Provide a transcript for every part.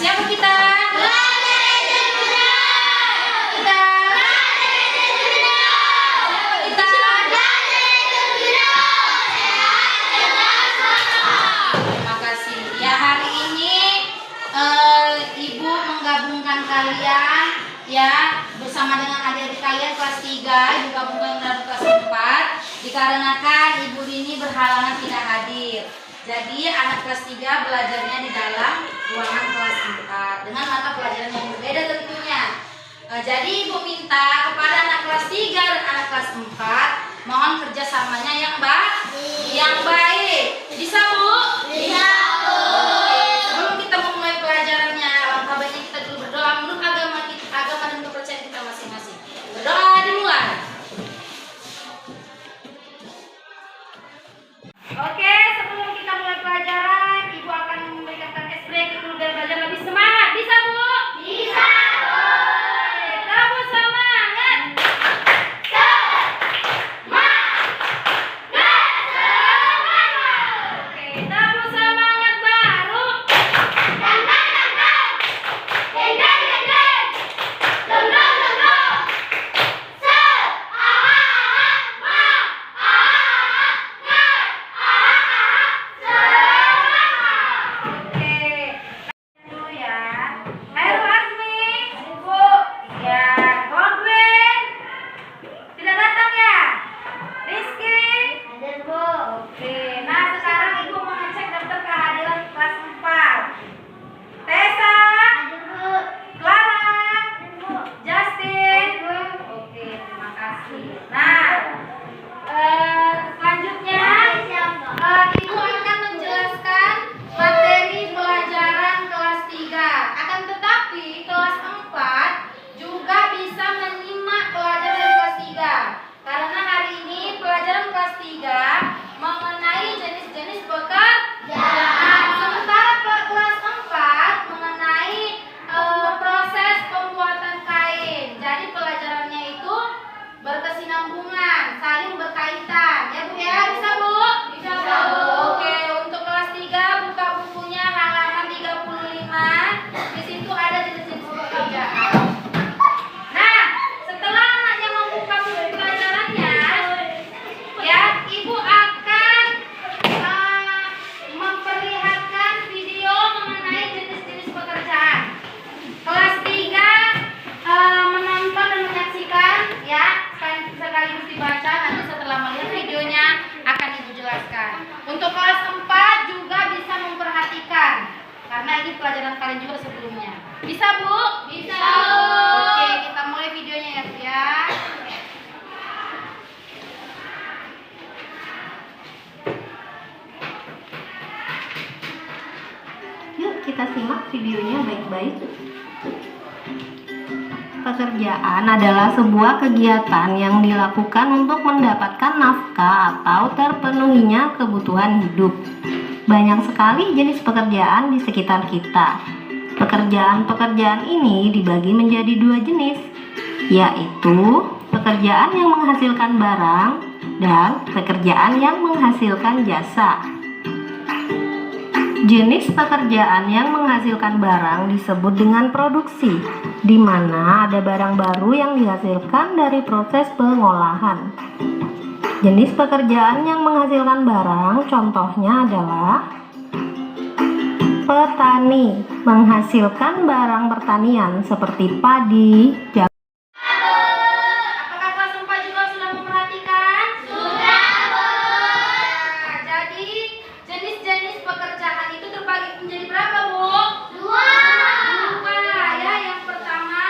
Siapa kita? Ibu menggabungkan kalian ya bersama dengan adik-adik kalian kelas 3 digabungkan dengan kelas 4 dikarenakan ibu ini berhalangan tidak hadir. Jadi anak kelas 3 belajarnya di dalam ruangan kelas 4 dengan mata pelajaran yang berbeda tentunya. Jadi ibu minta kepada anak kelas 3 dan anak kelas 4 mohon kerjasamanya yang baik. Bisa Bu? Bisa Bu. Sebelum kita memulai pelajarannya, alangkah baiknya kita dulu berdoa menurut agama dan kepercayaan kita masing-masing. Berdoa dimulai. Oke, sebelum kita mulai pelajaran, Ibu akan memberikan tes break dulu biar belajar lebih semangat. Bisa Bu? Bisa Bu. Kamu semangat. Untuk kelas 4 juga bisa memperhatikan karena ini pelajaran kalian juga sebelumnya. Bisa Bu? Bisa Bu. Oke, kita mulai videonya ya Bu ya. Yuk kita simak videonya baik-baik. Pekerjaan adalah sebuah kegiatan yang dilakukan untuk mendapatkan nafkah atau terpenuhinya kebutuhan hidup. Banyak sekali jenis pekerjaan di sekitar kita. Pekerjaan-pekerjaan ini dibagi menjadi dua jenis, yaitu pekerjaan yang menghasilkan barang dan pekerjaan yang menghasilkan jasa. Jenis pekerjaan yang menghasilkan barang disebut dengan produksi, di mana ada barang baru yang dihasilkan dari proses pengolahan. Jenis pekerjaan yang menghasilkan barang contohnya adalah petani, menghasilkan barang pertanian seperti padi, jagung. Apakah kelas 4 juga sudah memperhatikan? Sudah Bu. Nah, jadi jenis-jenis pekerjaan itu terbagi menjadi berapa Bu? Dua ya. Yang pertama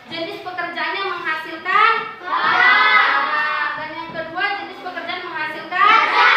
jenis pekerjaan yang menghasilkan barang, dan yang kedua jenis pekerjaan menghasilkan jasa.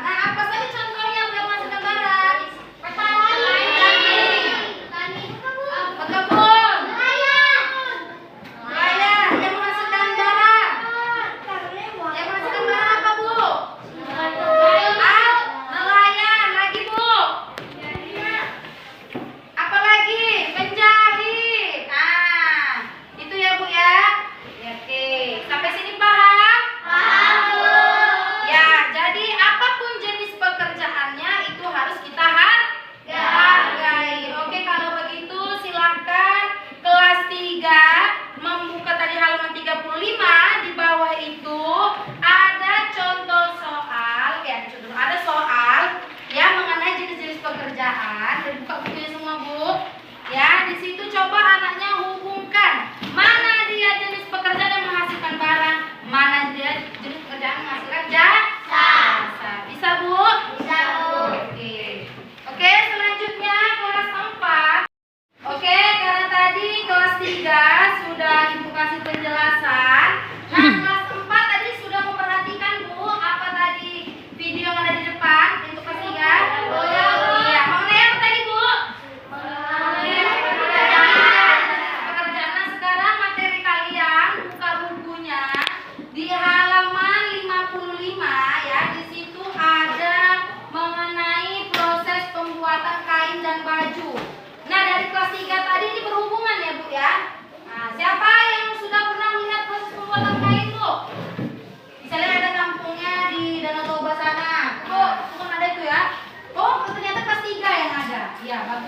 Nah, apa saja contohnya yang menghasilkan barang? Petani, pekebun,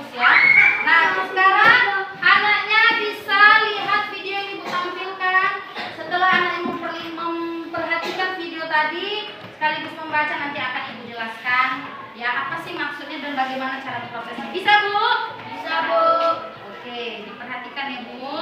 bagus ya. Nah, sekarang anaknya bisa lihat video yang Ibu tampilkan. Setelah anak memperhatikan video tadi, sekaligus membaca, nanti akan Ibu jelaskan ya apa sih maksudnya dan bagaimana cara prosesnya. Bisa, Bu? Bisa, Bu. Oke, diperhatikan ya, Bu.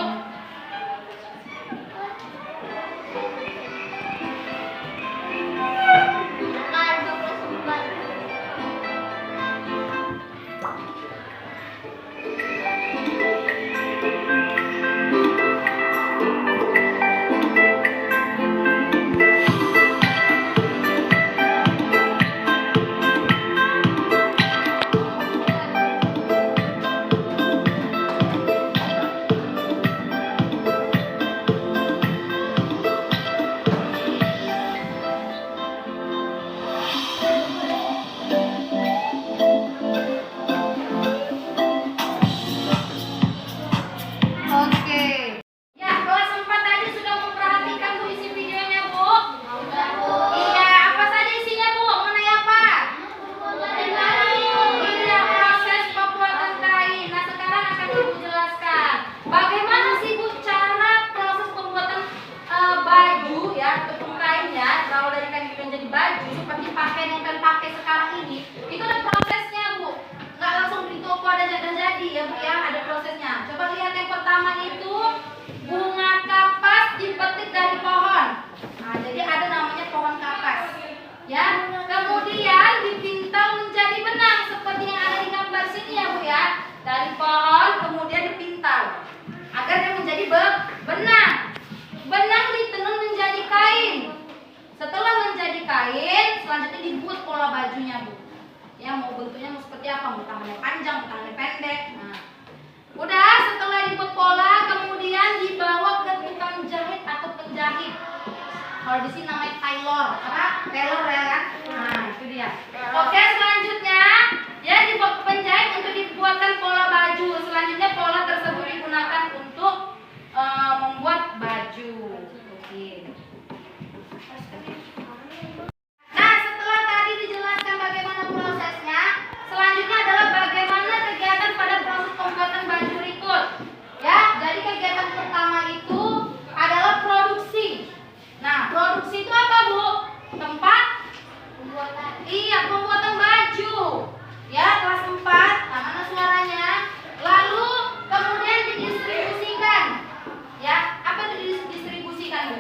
Oke. Ya, kelas 4 tadi sudah memperhatikan Bu isi videonya, Bu? Sudah, Bu. Iya, apa saja isinya, Bu? Mengenai apa? Iya, proses pembuatan kain. Nah, sekarang akan Ibu jelaskan. Bagaimana sih, Bu, cara proses pembuatan baju ya, tepung kainnya, berawal dari kain menjadi baju seperti pakaian yang kalian pakai sekarang ini. Itu ada prosesnya, Bu. Nggak langsung di toko ada jadi ya, Bu ya, ada prosesnya. Coba lihat yang pertama itu bunga kapas dipetik dari pohon. Nah, jadi ada namanya pohon kapas. Ya, kemudian dipintal menjadi benang seperti yang ada di gambar sini ya, Bu ya. Dari pohon kemudian dipintal agar dia menjadi benang. Benang ditenun menjadi kain. Setelah menjadi kain, selanjutnya dibuat pola bajunya, Bu. Ya, mau bentuknya mau seperti apa? Mau tangannya panjang, mau tangannya pendek. Nah, udah setelah dibuat pola, kemudian dibawa ke tukang jahit atau penjahit. Kalau di sini namanya tailor, apa? Tailor ya kan? Nah, itu dia. Oke, selanjutnya ya dibawa ke penjahit untuk dibuatkan pola baju. Selanjutnya pola tersebut digunakan untuk membuat baju. Oke. Nah, setelah tadi dijelaskan bagaimana prosesnya, selanjutnya adalah bagaimana kegiatan pada proses pembuatan baju berikut. Ya, jadi kegiatan pertama itu adalah produksi. Nah, produksi itu apa, Bu? Tempat pembuatan. Iya, pembuatan baju. Ya, kelas 4. Nah, mana suaranya? Lalu kemudian didistribusikan. Ya, apa itu didistribusikan, Bu?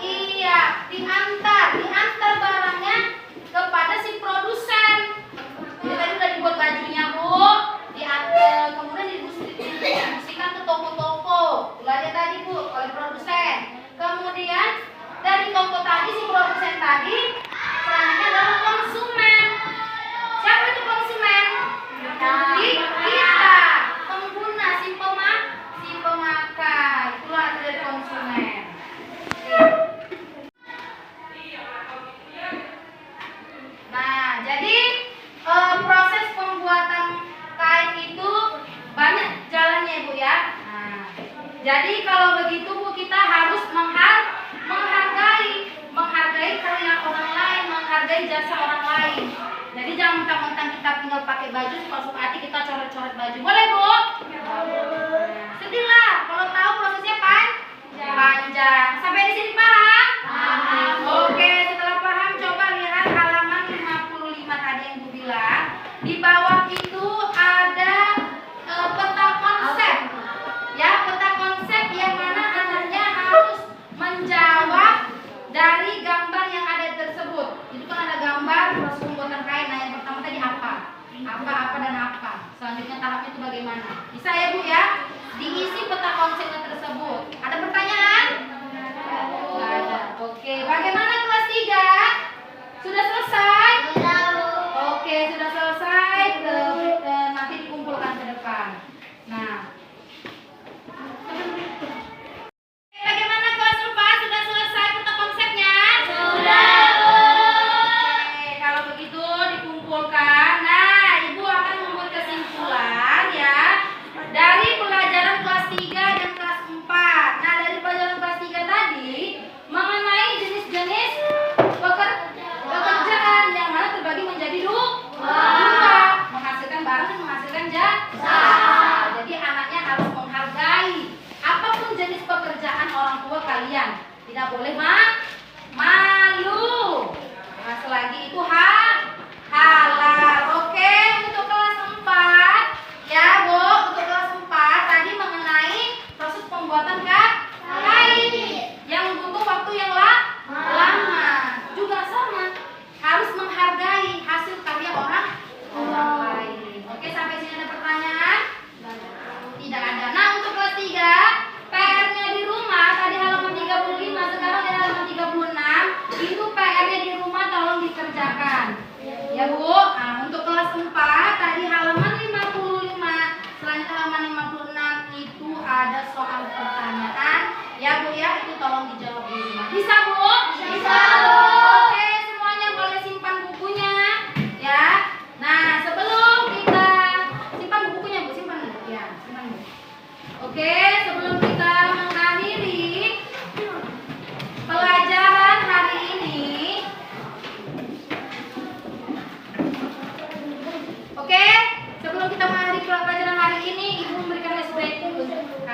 Iya, diantar barangnya kepada si produsen. Jadi tadi udah dibuat bajunya, Bu. Kemudian didistribusikan ke toko-toko. Udah tadi, Bu, oleh produsen. Kemudian dari toko tadi si produsen tadi, selanjutnya adalah konsumen. Siapa itu konsumen? Kita, pengguna, si pemakai. Itulah arti dari konsumen. Nah, jadi proses pembuatan kain itu banyak jalannya, Bu ya. Nah, jadi kalau begitu, Bu, kita harus menghargai karya orang lain, menghargai jasa orang lain. Jadi jangan mentang-mentang kita tinggal pakai baju, suka-suka hati kita coret-coret baju. Boleh, Bu? Sedih lah kalau tahu prosesnya panjang. Sampai di sini paham? Paham. Oke, setelah paham coba lihat halaman 55 tadi yang Bu bilang. Di bawah itu ada peta konsep. Ya, peta konsep yang mana anaknya harus menjawab dari gambar yang ada tersebut. Itu kan ada gambar proses pembuatan kain. Nah, yang pertama tadi apa? Apa dan apa. Selanjutnya tahapnya itu bagaimana? Bisa ya, Bu ya? Diisi peta konsepnya tersebut. Ada pertanyaan? Tidak ada. Oke, bagaimana kelas 3? Sudah selesai? Oke, sudah selesai. Nanti dikumpulkan ke depan. Nah, bagaimana kelas 4? Sudah selesai peta konsepnya? Sudah. Oke, kalau begitu dikumpulkan. Nah, Ibu akan membuat kesimpulan ya dari pelajaran kelas 3 dan kelas 4. Nah, dari pelajaran kelas 3 tadi mengenai jenis-jenis pekerjaan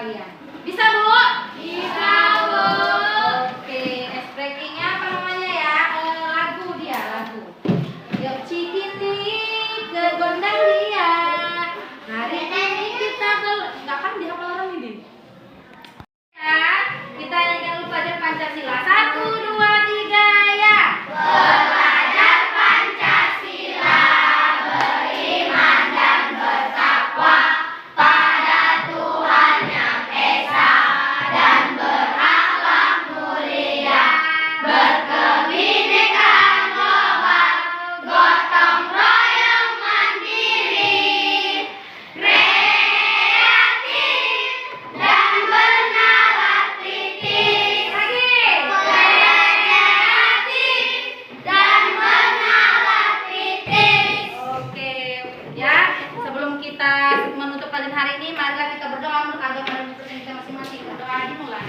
kalian. Bisa, Bu? Bisa, Bu. Oke, ice breakingnya apa namanya ya? Lagu dia, lagu. Yuk Cikini ke gondang dia. Hari ini kita nggak kan dihafal orang ini. Ya, kita nyanyikan dulu pelajaran Pancasila. 1, 2, 3 ya. Belajar Pancasila, beriman dan bertakwa pada Tuhan Yang Esa dan berakhlak mulia, berkebinekaan global, gotong royong mandiri, kreatif dan bernalar kritis. Lagi, kreatif dan bernalar kritis. Oke, ya. Sebelum kita menutup pelajaran hari ini, marilah kita berdoa menurut agama dan kepercayaan kita masing-masing. Berdoa dimulai.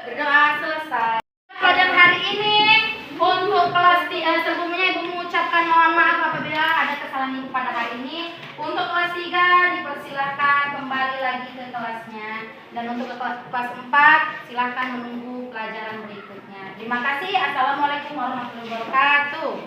Berdoa selesai. Pelajaran hari ini untuk kelas sebelumnya Ibu mengucapkan mohon maaf apabila ada kesalahan Ibu pada hari ini. Untuk kelas 3 dipersilahkan kembali lagi ke kelasnya, dan untuk ke kelas 4 silahkan menunggu pelajaran berikutnya. Terima kasih. Assalamualaikum warahmatullahi wabarakatuh.